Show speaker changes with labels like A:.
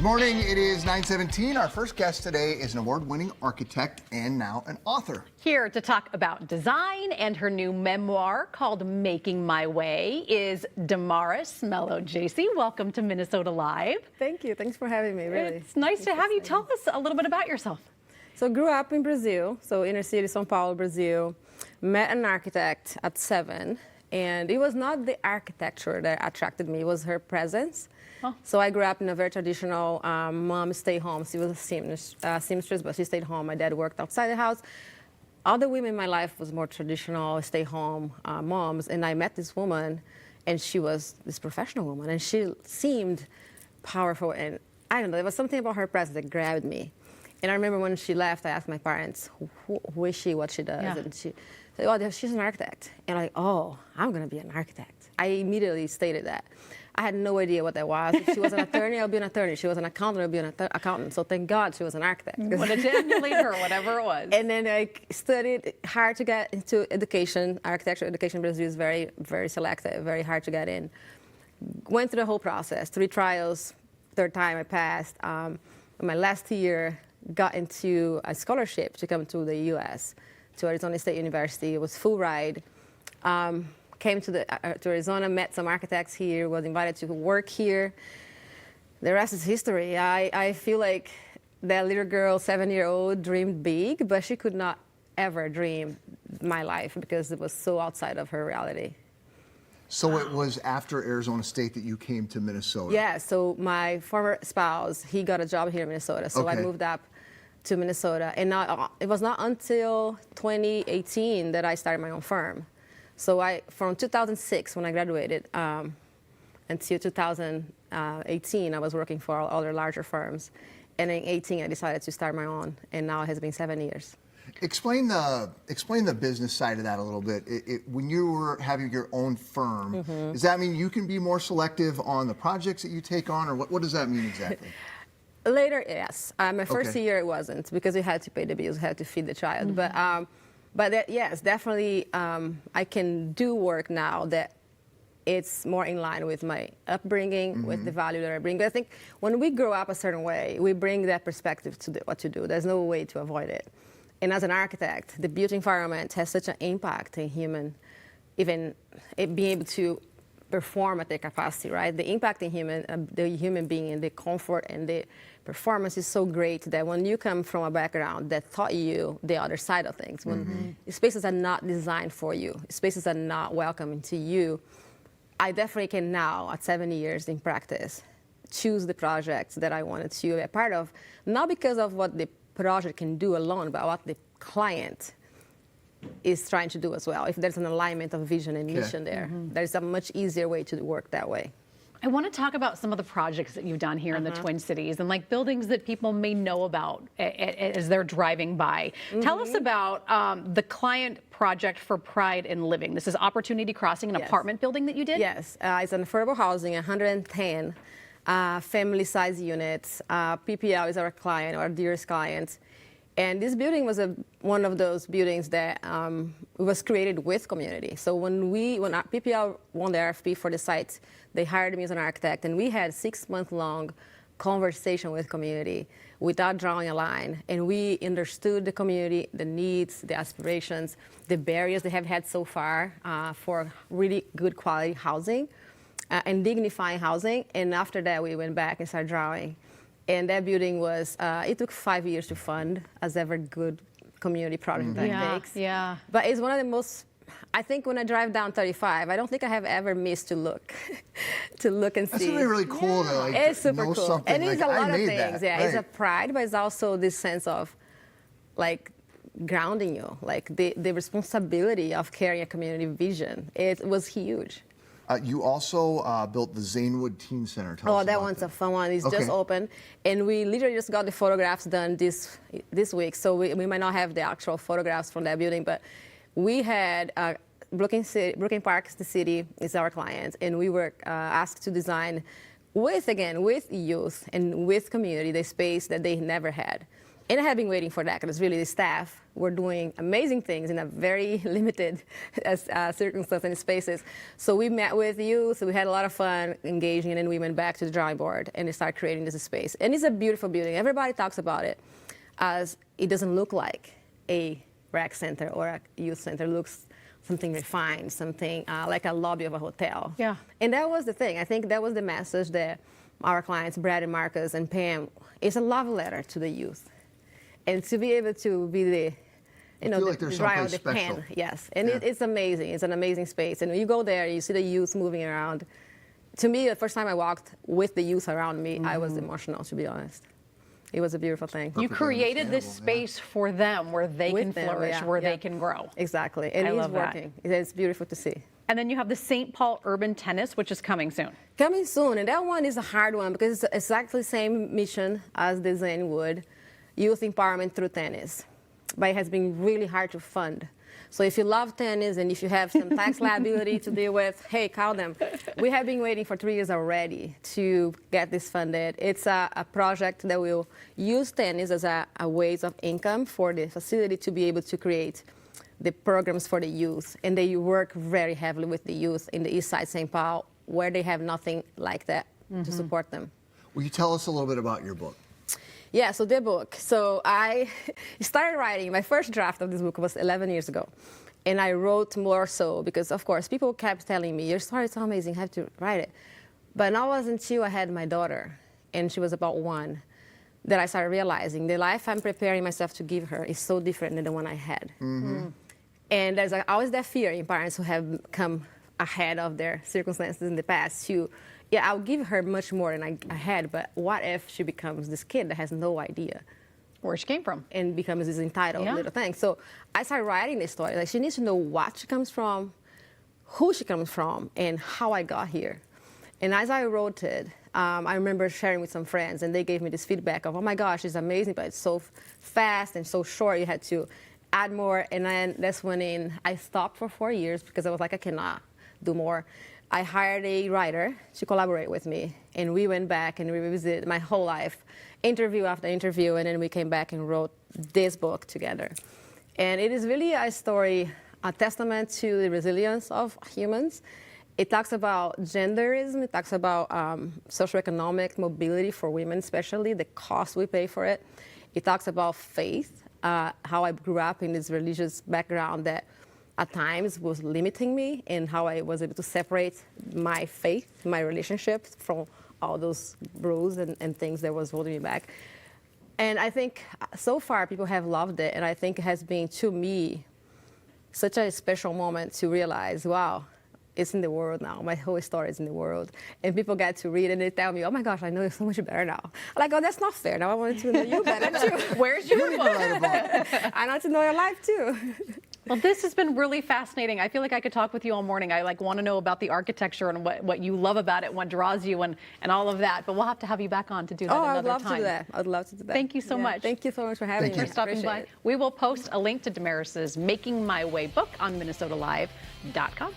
A: morning, it is 9:17. Our first guest today is an award-winning architect and now an author.
B: Here to talk about design and her new memoir called Making My Way is Damaris Melo-Gyasi. Welcome to Minnesota Live.
C: Thank you. Thanks for having me, really.
B: It's nice to have you. Tell us a little bit about yourself.
C: So I grew up in Brazil, so inner city São Paulo, Brazil. Met an architect at 7, and it was not the architecture that attracted me, it was her presence. Oh. So I grew up in a very traditional mom stay home. She was a seamstress, but she stayed home. My dad worked outside the house. All the women in my life was more traditional, stay home moms. And I met this woman, and she was this professional woman, and she seemed powerful. And I don't know, there was something about her presence that grabbed me. And I remember when she left, I asked my parents, who is she, what she does? Yeah. And she said, oh, she's an architect. And I'm like, oh, I'm going to be an architect. I immediately stated that. I had no idea what that was. If she was an attorney, I'll be an attorney. She was an accountant, I'll be an accountant. So thank God she was an architect.
B: What a gem leader, whatever it was.
C: And then I studied hard to get into education. Architecture education in Brazil is very, very selective, very hard to get in. Went through the whole process, 3 trials, 3rd time I passed. My last year, got into a scholarship to come to the U.S., to Arizona State University. It was full ride. Came to Arizona, met some architects here, was invited to work here. The rest is history. I feel like that little girl, 7-year-old, dreamed big, but she could not ever dream my life because it was so outside of her reality.
A: So it was after Arizona State that you came to Minnesota?
C: Yeah, so my former spouse, he got a job here in Minnesota, so I moved up to Minnesota. And it was not until 2018 that I started my own firm. So from 2006, when I graduated, until 2018, I was working for other larger firms. And in 2018, I decided to start my own, and now it has been 7 years.
A: Explain the business side of that a little bit. When you were having your own firm, does that mean you can be more selective on the projects that you take on, or what does that mean exactly?
C: Later, yes. My first year it wasn't, because you had to pay the bills, you had to feed the child. But yes, definitely I can do work now that it's more in line with my upbringing, with the value that I bring. But I think when we grow up a certain way, we bring that perspective to what you do. There's no way to avoid it. And as an architect, the built environment has such an impact in human, even being able to perform at their capacity, right? The impact in the human being, and the comfort and the performance is so great that when you come from a background that taught you the other side of things, when spaces are not designed for you, spaces are not welcoming to you, I definitely can now, at 7 years in practice, choose the projects that I wanted to be a part of, not because of what the project can do alone, but what the client is trying to do as well. If there's an alignment of vision and mission there, there's a much easier way to work that way.
B: I want to talk about some of the projects that you've done here in the Twin Cities, and like buildings that people may know about as they're driving by. Tell us about the client project for Pride in Living. This is Opportunity Crossing, an apartment building that you did?
C: Yes, it's an affordable housing, 110 family-size units. PPL is our client, our dearest client. And this building was one of those buildings that was created with community. So when our PPL won the RFP for the site, they hired me as an architect, and we had 6-month-long conversation with community without drawing a line. And we understood the community, the needs, the aspirations, the barriers they have had so far for really good quality housing and dignifying housing. And after that, we went back and started drawing. And that building was, it took 5 years to fund, as every good community project that takes.
B: Yeah.
C: But it's one of the most, I think when I drive down 35, I don't think I have ever missed to look, and see.
A: That's really, really cool to like
C: it's super
A: know
C: cool.
A: something.
C: And it's
A: like,
C: a lot
A: I
C: of
A: made
C: things.
A: That.
C: Yeah,
A: right.
C: It's a pride, but it's also this sense of like grounding you, like the responsibility of carrying a community vision. It was huge.
A: You also built the Zanewood Teen Center. Tell us
C: that
A: about
C: one's
A: that.
C: a fun one. It's just open, and we literally just got the photographs done this week. So we might not have the actual photographs from that building, but we had Brooklyn Park, the city, is our client, and we were asked to design with youth and with community, the space that they never had. And I have been waiting for that because really the staff were doing amazing things in a very limited circumstance and spaces. So we met with youth, so we had a lot of fun engaging, and then we went back to the drawing board and started creating this space. And it's a beautiful building. Everybody talks about it as it doesn't look like a rec center or a youth center. It looks something refined, something like a lobby of a hotel.
B: Yeah.
C: And that was the thing. I think that was the message that our clients, Brad and Marcus and Pam, is a love letter to the youth. And to be able to be the,
A: like
C: the
A: there's
C: dry of
A: someplace
C: the
A: special.
C: pen. Yes, and
A: Yeah.
C: it's amazing. It's an amazing space. And when you go there, you see the youth moving around. To me, the first time I walked with the youth around me, I was emotional, to be honest. It was a beautiful thing.
B: You created this
A: understandable,
B: space for them where they
C: With
B: can
C: them,
B: flourish,
C: yeah,
B: where
C: yeah.
B: they can grow.
C: Exactly, and
B: I
C: it's
B: love that.
C: working. It's beautiful to see.
B: And then you have the St. Paul Urban Tennis, which is coming soon.
C: Coming soon, and that one is a hard one because it's exactly the same mission as the Zenwood, youth empowerment through tennis. But it has been really hard to fund. So if you love tennis and if you have some tax liability to deal with, hey, call them. We have been waiting for 3 years already to get this funded. It's a project that will use tennis as a ways of income for the facility to be able to create the programs for the youth. And they work very heavily with the youth in the East Side St. Paul, where they have nothing like that to support them.
A: Will you tell us a little bit about your book?
C: Yeah, so the book. So I started writing, my first draft of this book was 11 years ago. And I wrote more so because, of course, people kept telling me, your story is so amazing, you have to write it. But not wasn't until I had my daughter, and she was about 1, that I started realizing the life I'm preparing myself to give her is so different than the one I had. And there's always that fear in parents who have come ahead of their circumstances in the past to, yeah, I'll give her much more than I had, but what if she becomes this kid that has no idea
B: Where she came from.
C: and becomes this entitled
B: Yeah.
C: little thing? So I started writing this story. Like, she needs to know what she comes from, who she comes from, and how I got here. And as I wrote it, I remember sharing with some friends, and they gave me this feedback of, oh my gosh, it's amazing, but it's so fast and so short. You had to add more. And then that's when I stopped for 4 years because I was like, I cannot do more. I hired a writer to collaborate with me, and we went back and revisited my whole life, interview after interview, and then we came back and wrote this book together. And it is really a story, a testament to the resilience of humans. It talks about genderism, it talks about socioeconomic mobility for women especially, the cost we pay for it. It talks about faith, how I grew up in this religious background that at times was limiting me, and how I was able to separate my faith, my relationships from all those rules and things that was holding me back. And I think so far people have loved it, and I think it has been, to me, such a special moment to realize, wow, it's in the world now. My whole story is in the world. And people get to read it and they tell me, oh my gosh, I know you so much better now. I'm like, oh, that's not fair. Now I want to know you better too.
B: Where's your book?
C: I want to know your life too.
B: Well, this has been really fascinating. I feel like I could talk with you all morning. I want to know about the architecture and what you love about it, what draws you, and all of that. But we'll have to have you back on to do that another time.
C: I'd love to do that. I'd love to do that.
B: Thank you so much.
C: Thank you so much for having me.
B: For stopping by.
C: Appreciate it.
B: We will post a link to Damaris's Making My Way book on MinnesotaLive.com.